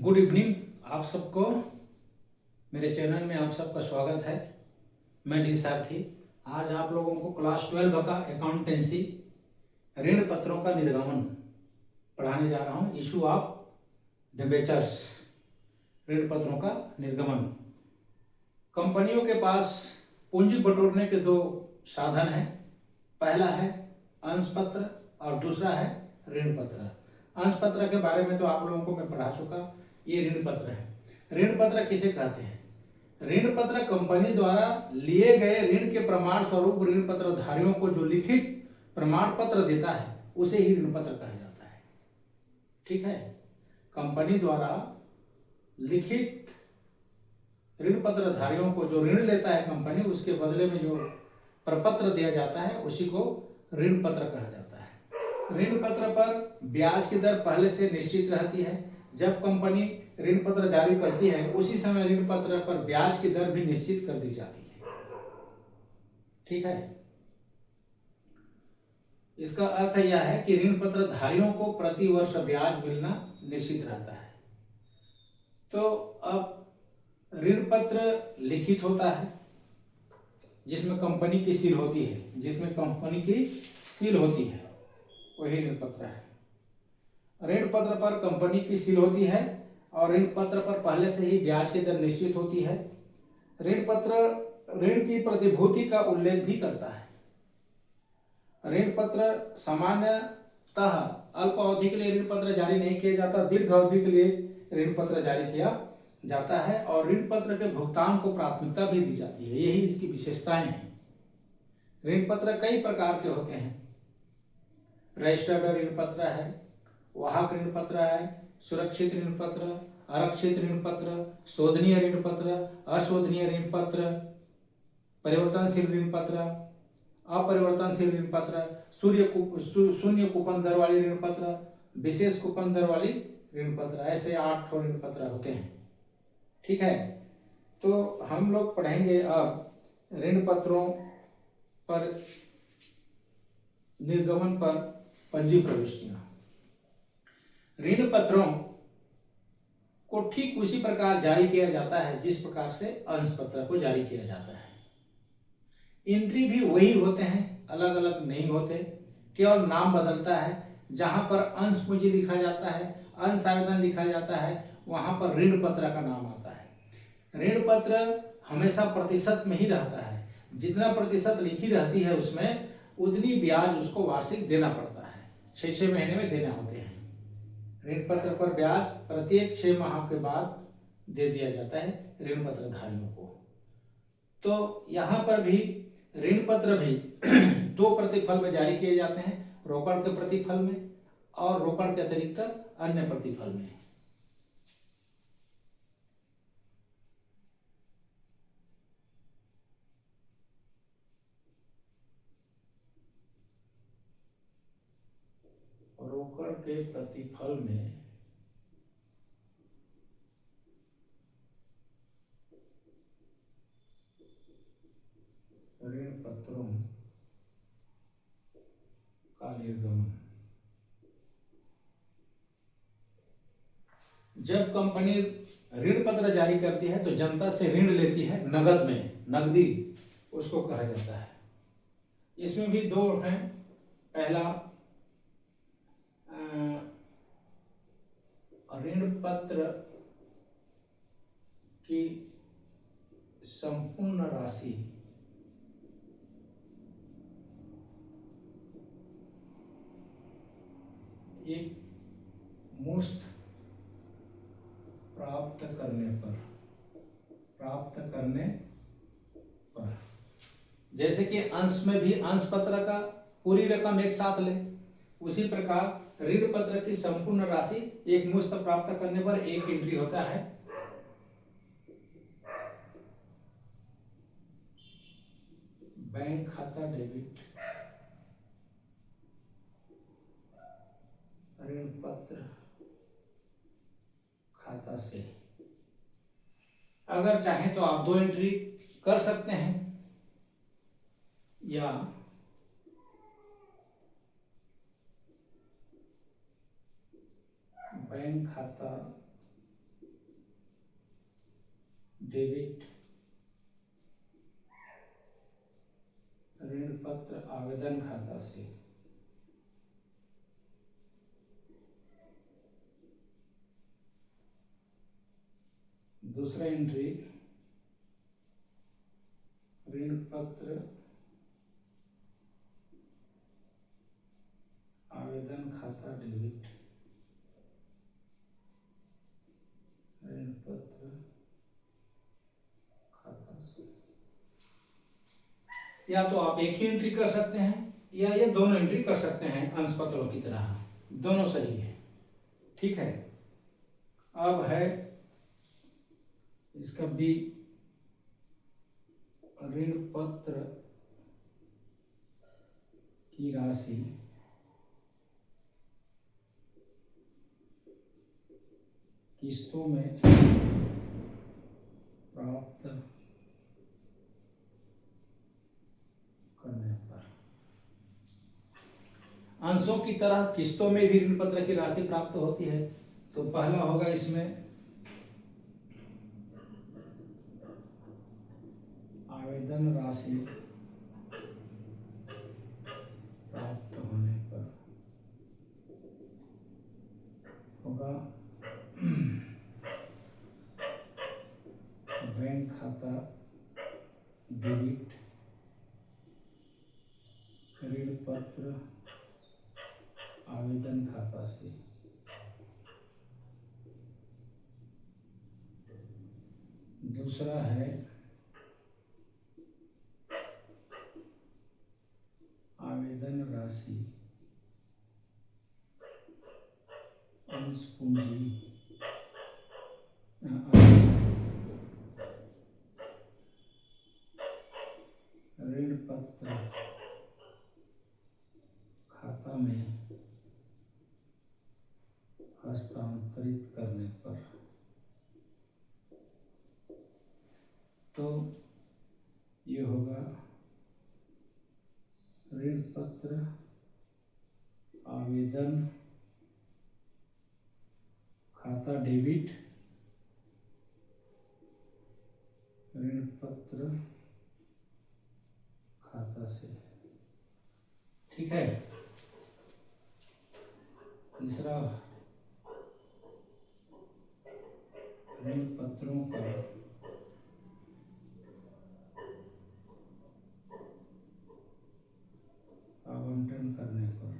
Good evening आप सबको। मेरे चैनल में आप सबका स्वागत है। मैं डी सारथी। आज आप लोगों को क्लास 12 का अकाउंटेंसी ऋण पत्रों का निर्गमन पढ़ाने जा रहा हूँ। इशू ऑफ डिबेंचर्स, ऋण पत्रों का निर्गमन। कंपनियों के पास पूंजी बटोरने के दो साधन हैं। पहला है अंश पत्र और दूसरा है ऋण पत्र। अंश पत्र के बारे में तो आप लोगों को मैं पढ़ा चुका। ये ऋण पत्र है। ऋण पत्र किसे कहते हैं? ऋण पत्र कंपनी द्वारा लिए गए ऋण के प्रमाण स्वरूप ऋण पत्रधारियों को जो लिखित प्रमाण पत्र देता है उसे ही ऋण पत्र कहा जाता है। ठीक है। कंपनी द्वारा लिखित ऋण पत्रधारियों को जो ऋण लेता है कंपनी, उसके बदले में जो प्रपत्र दिया जाता है उसी को ऋण पत्र कहा जाता है। ऋण पत्र पर ब्याज की दर पहले से निश्चित रहती है। जब कंपनी ऋण पत्र जारी करती है उसी समय ऋण पत्र पर ब्याज की दर भी निश्चित कर दी जाती है। ठीक है। इसका अर्थ यह है कि ऋण पत्रधारियों को प्रति वर्ष ब्याज मिलना निश्चित रहता है। तो अब ऋण पत्र लिखित होता है जिसमें कंपनी की सील होती है, वही ऋण पत्र है। ऋण पत्र पर कंपनी की सील होती है और ऋण पत्र पर पहले से ही ब्याज की दर निश्चित होती है। ऋण पत्र ऋण की प्रतिभूति का उल्लेख भी करता है। ऋण पत्र सामान्यतः अल्प अवधि के लिए ऋण पत्र जारी नहीं किया जाता, दीर्घ अवधि के लिए ऋण पत्र जारी किया जाता है और ऋण पत्र के भुगतान को प्राथमिकता भी दी जाती है। यही इसकी विशेषताएं हैं। ऋण पत्र कई प्रकार के होते हैं। रजिस्टर्ड ऋण पत्र है, वाहक ऋण पत्र है, सुरक्षित ऋण पत्र, आरक्षित ऋण पत्र, शोधनीय ऋण पत्र, अशोधनीय ऋण पत्र, परिवर्तनशील ऋण पत्र, अपरिवर्तनशील ऋण पत्र, शून्य कूपन दर वाली ऋण पत्र, विशेष कूपन दर वाली ऋण पत्र। ऐसे 8 ऋण पत्र होते हैं। ठीक है। तो हम लोग पढ़ेंगे अब ऋण पत्रों पर निर्गमन पर पंजी प्रविष्टियां। ऋण पत्रों को ठीक उसी प्रकार जारी किया जाता है जिस प्रकार से अंश पत्र को जारी किया जाता है। एंट्री भी वही होते हैं, अलग अलग नहीं होते। केवल नाम बदलता है। जहां पर अंश पूंजी लिखा जाता है, अंश आवेदन लिखा जाता है, वहां पर ऋण पत्र का नाम आता है। ऋण पत्र हमेशा प्रतिशत में ही रहता है। जितना प्रतिशत लिखी रहती है उसमें उतनी ब्याज उसको वार्षिक देना पड़ता है। 6 महीने में देना होते हैं। ऋण पत्र पर ब्याज प्रत्येक 6 माह के बाद दे दिया जाता है ऋण पत्रधारियों को। तो यहाँ पर भी ऋण पत्र भी 2 प्रतिफल में जारी किए जाते हैं, रोकड़ के प्रतिफल में और रोकड़ के अतिरिक्त अन्य प्रतिफल में। रोकड़ के प्रतिफल में ऋण पत्रों का निर्गमन। जब कंपनी ऋण पत्र जारी करती है तो जनता से ऋण लेती है नगद में, नगदी उसको कहा जाता है। इसमें भी 2 हैं। पहला ऋण पत्र की संपूर्ण राशि एक मुश्त प्राप्त करने पर, जैसे कि अंश में भी अंश पत्र का पूरी रकम एक साथ ले, उसी प्रकार ऋण पत्र की संपूर्ण राशि एक मुश्त प्राप्त करने पर एक एंट्री होता है। बैंक खाता डेबिट ऋण पत्र खाता से। अगर चाहें तो आप 2 एंट्री कर सकते हैं या बैंक खाता डेबिट ऋण पत्र आवेदन खाता से। दूसरा एंट्री ऋण पत्र आवेदन खाता डेबिट ऋण पत्र खाता से। या तो आप एक ही एंट्री कर सकते हैं या ये दोनों एंट्री कर सकते हैं अंश पत्रों की तरह, दोनों सही है। ठीक है, अब है इसका बी, ऋण पत्र की राशि किस्तों में प्राप्त करने पर। अंशों की तरह किस्तों में भी ऋण पत्र की राशि प्राप्त होती है। तो पहला होगा इसमें आवेदन राशि प्राप्त होने पर होगा बैंक खाता डेबिट ऋण पत्र आवेदन खाता से। दूसरा है आवेदन राशि अंश पूंजी ऋण पत्र खाता में हस्तांतरित करने पर। तो ये होगा ऋण पत्र आवेदन खाता डेबिट ऋण पत्र खाता से। ठीक है, तीसरा ऋण पत्रों का आवंटन करने पर।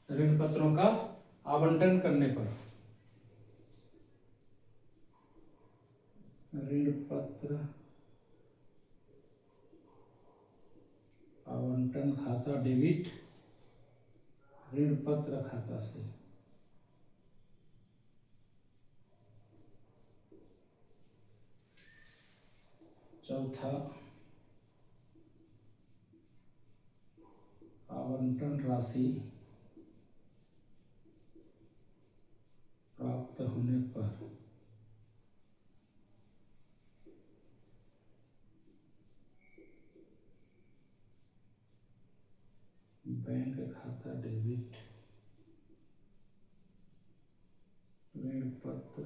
ऋण पत्रों का आवंटन करने पर ऋण पत्र आवंटन खाता डेबिट ऋण पत्र खाता से। चौथा आवंटन राशि प्राप्त होने पर बैंक खाता डेबिट ऋण पत्र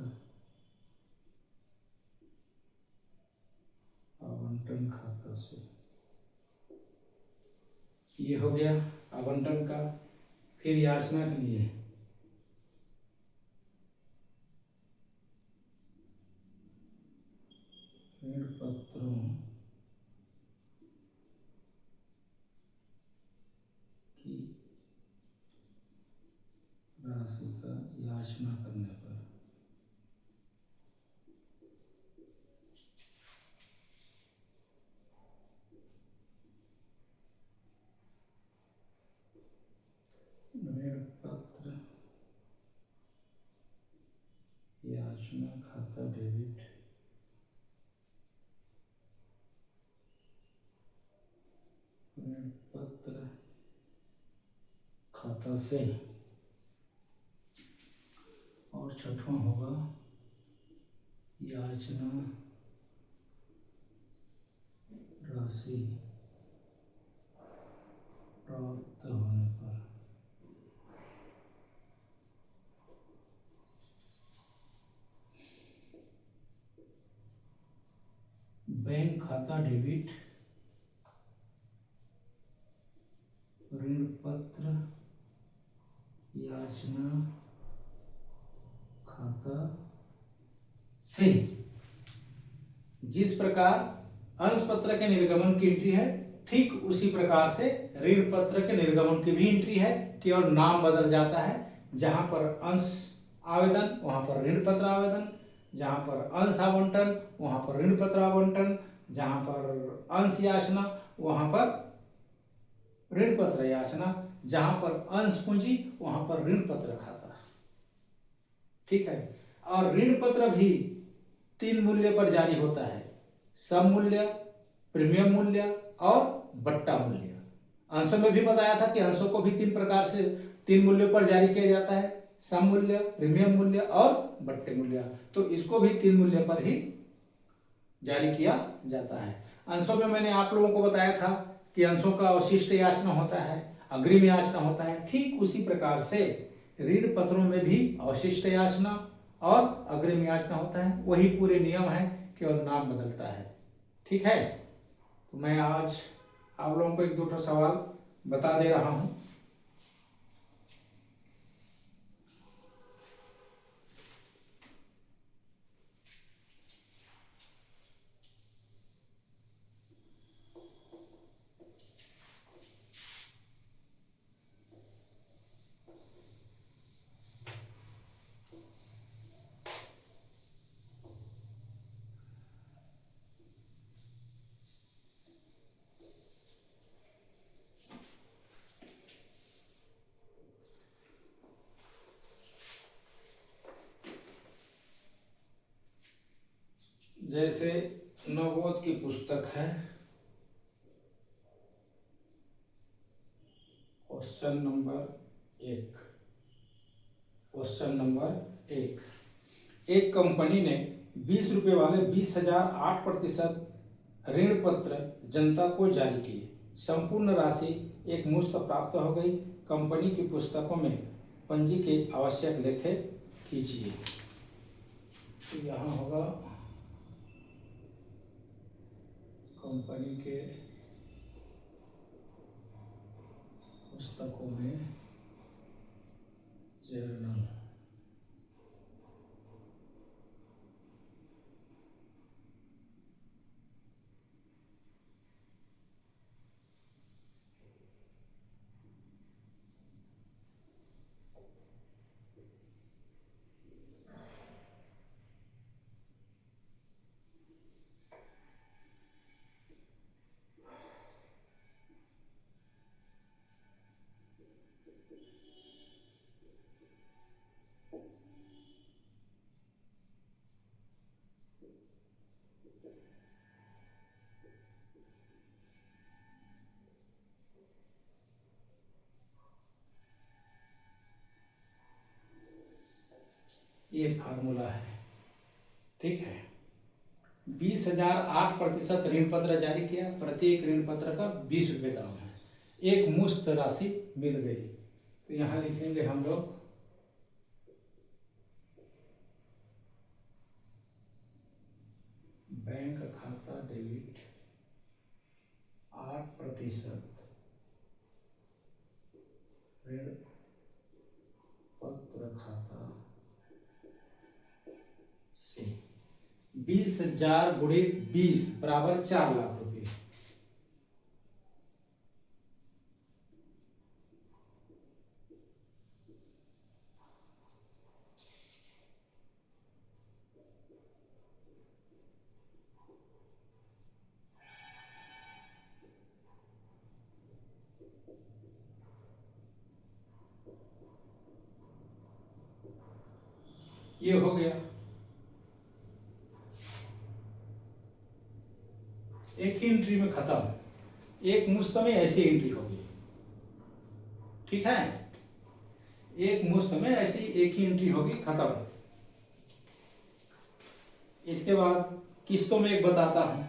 आवंटन खाता से। ये हो गया आवंटन का। फिर याचना के लिए ऋण पत्रों की राशि का याचना करने पर ऋण पत्र याचना खाता डेबिट ऋण पत्र खाता से। और छठवां होगा याचना राशि प्राप्त होने पर बैंक खाता डेबिट, ऋण पत्र याचना खाता से जिस प्रकार अंश पत्र के निर्गमन की एंट्री है, ठीक उसी प्रकार से ऋण पत्र के निर्गमन की भी एंट्री है। केवल नाम बदल जाता है। जहां पर अंश आवेदन वहां पर ऋण पत्र आवेदन, जहां पर अंश आवंटन वहां पर ऋण पत्र आवंटन, जहां पर अंश याचना वहां पर ऋण पत्र याचना, जहां पर अंश पूंजी वहां पर ऋण पत्र खाता। ठीक है। और ऋण पत्र भी 3 मूल्य पर जारी होता है, सम मूल्य, प्रीमियम मूल्य और बट्टा मूल्य। अंशों में भी बताया था कि अंशों को भी 3 प्रकार से 3 मूल्यों पर जारी किया जाता है, सम मूल्य, प्रीमियम मूल्य और बट्टे मूल्य। तो इसको भी 3 मूल्य पर ही जारी किया जाता है। अंशों में मैंने आप लोगों को बताया था कि अंशों का अवशिष्ट याचना होता है, अग्रिम याचना होता है। ठीक उसी प्रकार से ऋण पत्रों में भी अवशिष्ट याचना और अग्रिम याचना होता है। वही पूरे नियम है, केवल नाम बदलता है। ठीक है। तो मैं आज आप लोगों को 1-2 सवाल बता दे रहा हूं। जैसे नवबोध की पुस्तक है, क्वेश्चन नंबर 1। एक कंपनी ने 20 रुपए वाले 20,008% ऋण पत्र जनता को जारी किए। संपूर्ण राशि एक मुश्त प्राप्त हो गई। कंपनी की पुस्तकों में पंजी के आवश्यक लेखे कीजिए। तो यहाँ होगा कंपनी के पुस्तकों में जर्नल, ये फार्मूला है। ठीक है। 20,008% ऋण पत्र जारी किया। प्रत्येक ऋण पत्र का 20 रुपये दाम है। एक मुश्त राशि मिल गई। तो यहाँ लिखेंगे हम लोग बैंक खाता डेबिट 8% ऋण पत्र खाता से 20,000 × 20 बराबर 4 लाख रुपए। ये हो गया। एक ही एंट्री में खत्म। एक मुश्त में ऐसी एंट्री होगी। ठीक है। एक मुश्त में ऐसी एक ही एंट्री होगी, खत्म। इसके बाद किस्तों में एक बताता हूं।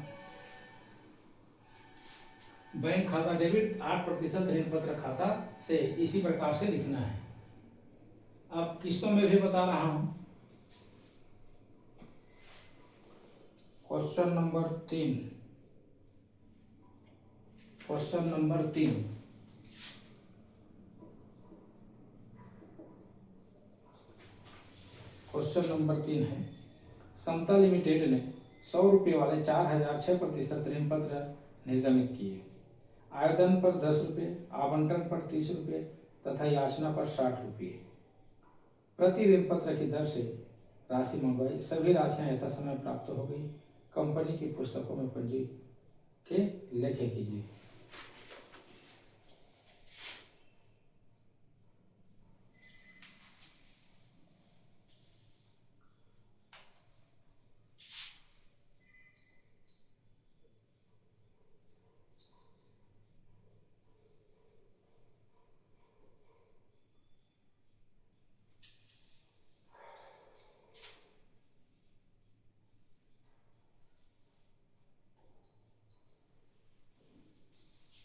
बैंक खाता डेबिट 8% ऋण पत्र खाता से इसी प्रकार से लिखना है। अब किस्तों में भी बता रहा हूं। Question number 3। Question number 3। Question number 3 है, समता लिमिटेड ने 100 रुपये वाले 4006% ऋण पत्र निर्गमित किए। आवेदन पर 10 रुपये, आवंटन पर 30 रुपये तथा याचना पर 60 रुपये प्रति ऋण पत्र की दर से राशि मंगवाई। सभी राशियां यथा समय प्राप्त हो गई। कंपनी की पुस्तकों में पंजी के लेखे कीजिए।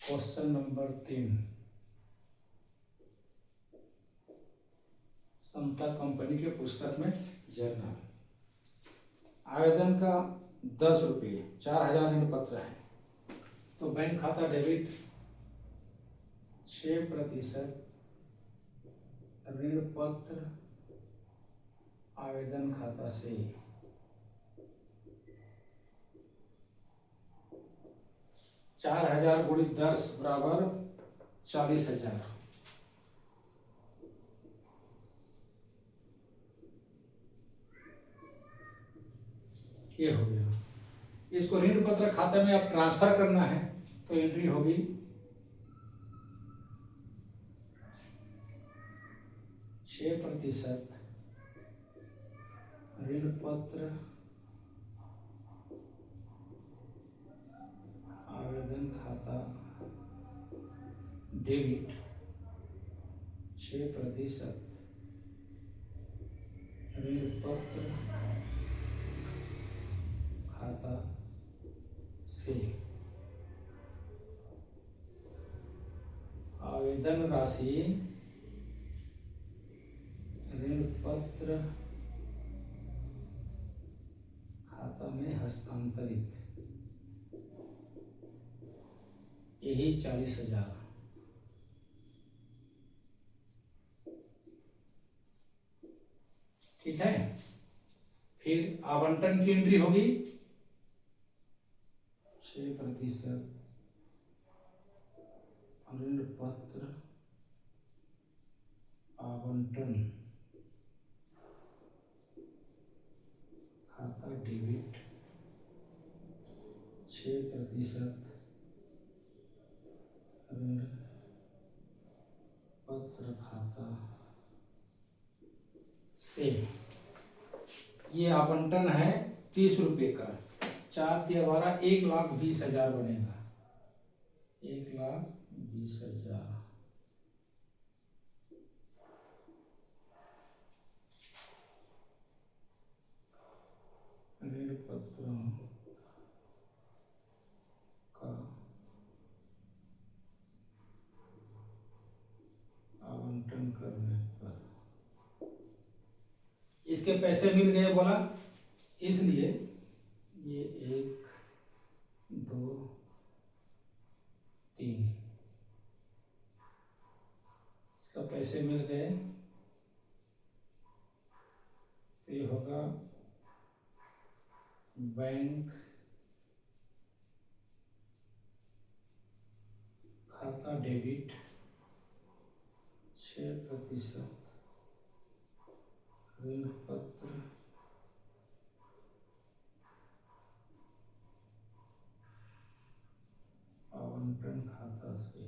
क्वेश्चन नंबर 3, समता कंपनी के पुस्तक में जर्नल। आवेदन का 10 रुपये, 4000 ऋण पत्र है, तो बैंक खाता डेबिट 6% ऋण पत्र आवेदन खाता से 4000 गुणित 10 बराबर 40,000। ये हो गया। इसको ऋण पत्र खाते में अब ट्रांसफर करना है, तो एंट्री होगी 6% ऋण पत्र आवेदन खाता डेबिट 6% ऋण पत्र खाता से आवेदन राशि ऋण पत्र खाता में हस्तांतरित, यही 40,000। ठीक है। फिर आवंटन की एंट्री होगी 6% ऋण पत्र आवंटन खाता डेबिट 6% ऋण पत्र खाता से। ये आवंटन है 30 रुपये का, 4×12 1,20,000 बनेगा, 1,20,000। ऋण पत्रों का आवंटन करने पर इसके पैसे मिल गए बोला, इसलिए ये 1, 2, 3 इसका पैसे मिल गए, तो ये होगा बैंक खाता डेबिट 6% ऋण पत्र आवंटन खाता से।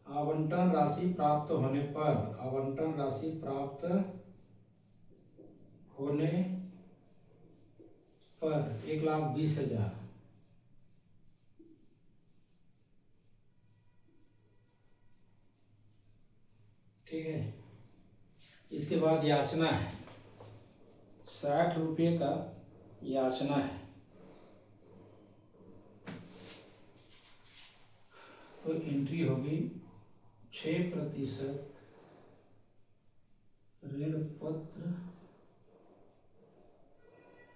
आवंटन राशि प्राप्त होने पर, आवंटन राशि प्राप्त होने पर 1,20,000। ठीक है। इसके बाद याचना है, 60 रुपये का याचना है, तो एंट्री होगी 6% ऋण पत्र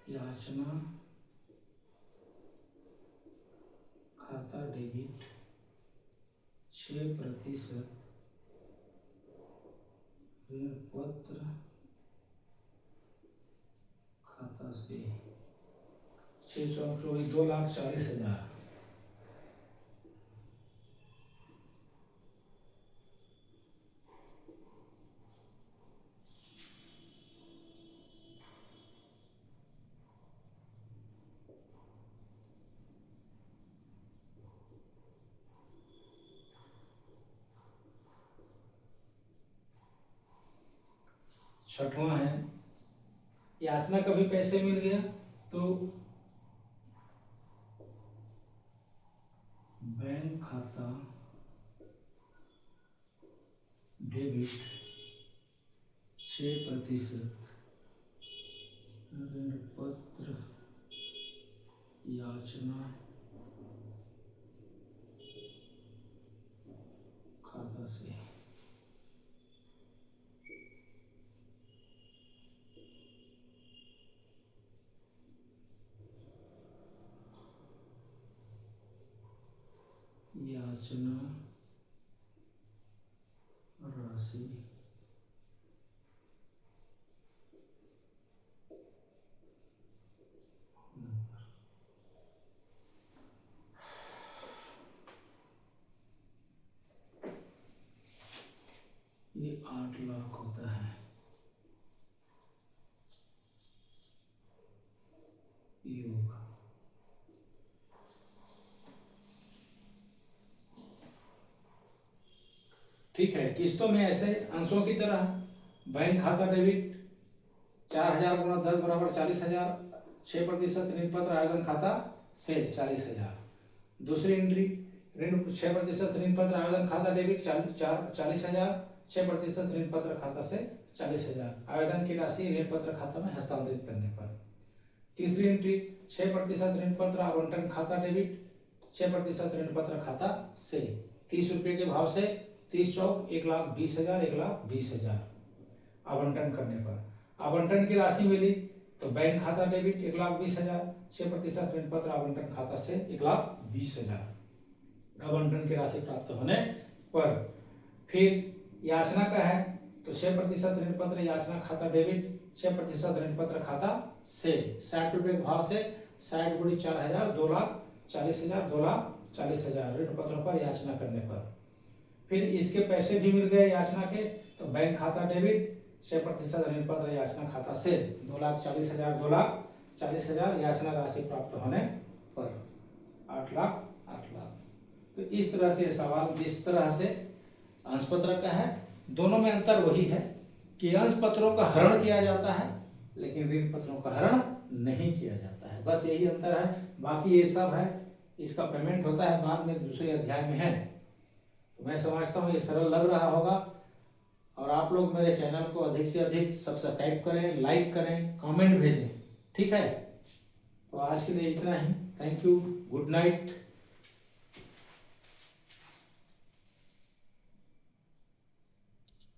याचना खाता डेबिट 6% ऋण पत्र खाता से 2,40,000। छठवां है याचना कभी पैसे मिल गया तो बैंक खाता डेबिट 6% ऋण पत्र याचना खाता से याचना राशि ये 8 लाख होता है। ये होगा ठीक है। किस्तों में ऐसे अंशों की तरह बैंक खाता डेबिट 4,000 गुणा 10 बराबर 40,000, 6% ऋण पत्र आवेदन खाता से 40,000। दूसरी एंट्री ऋण 6% ऋण पत्र आवेदन खाता डेबिट 40,000, 6% ऋण पत्र खाता से 40,000 आवेदन की राशि ऋण पत्र खाता में हस्तांतरित करने पर। तीसरी एंट्री 6% ऋण पत्र आवंटन खाता डेबिट 6% ऋण पत्र खाता से 30 रुपये के भाव से 30 चौक 1,20,000, 1,20,000 आवंटन करने पर। आवंटन की राशि मिली तो बैंक खाता डेबिट 1,20,000, 6% ऋण पत्र आवंटन खाता से 1,20,000 आवंटन की राशि प्राप्त होने पर। फिर याचना का है तो 6% ऋण पत्र याचना खाता डेबिट 6% ऋण पत्र खाता से 60 रुपये के भाव से 60 गुणी 4,000, 2,40,000, 2,40,000 ऋण पत्रों पर याचना करने पर। फिर इसके पैसे भी मिल गए याचना के तो बैंक खाता डेबिट 6% ऋण पत्र याचना खाता से 2,40,000, 2,40,000 याचना राशि प्राप्त होने पर 8 लाख। तो इस तरह से सवाल जिस तरह से अंश पत्र का है, दोनों में अंतर वही है कि अंश पत्रों का हरण किया जाता है लेकिन ऋण पत्रों का हरण नहीं किया जाता है, बस यही अंतर है। बाकी ये सब है, इसका पेमेंट होता है बाद में, दूसरे अध्याय में है। तो मैं समझता हूँ ये सरल लग रहा होगा और आप लोग मेरे चैनल को अधिक से अधिक सब्सक्राइब करें, लाइक करें, कमेंट भेजें, ठीक है। तो आज के लिए इतना ही। Thank you, good night.